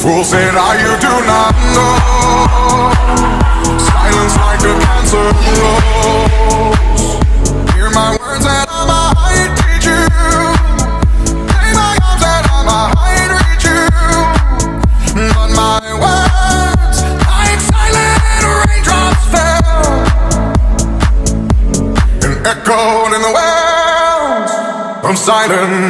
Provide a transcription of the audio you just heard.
Fool said I, you do not know. Silence like a cancer grows. Hear my words and I might teach you. Play my arms and I might reach you. But my words, like silent raindrops fell and echoed in the wells of silence.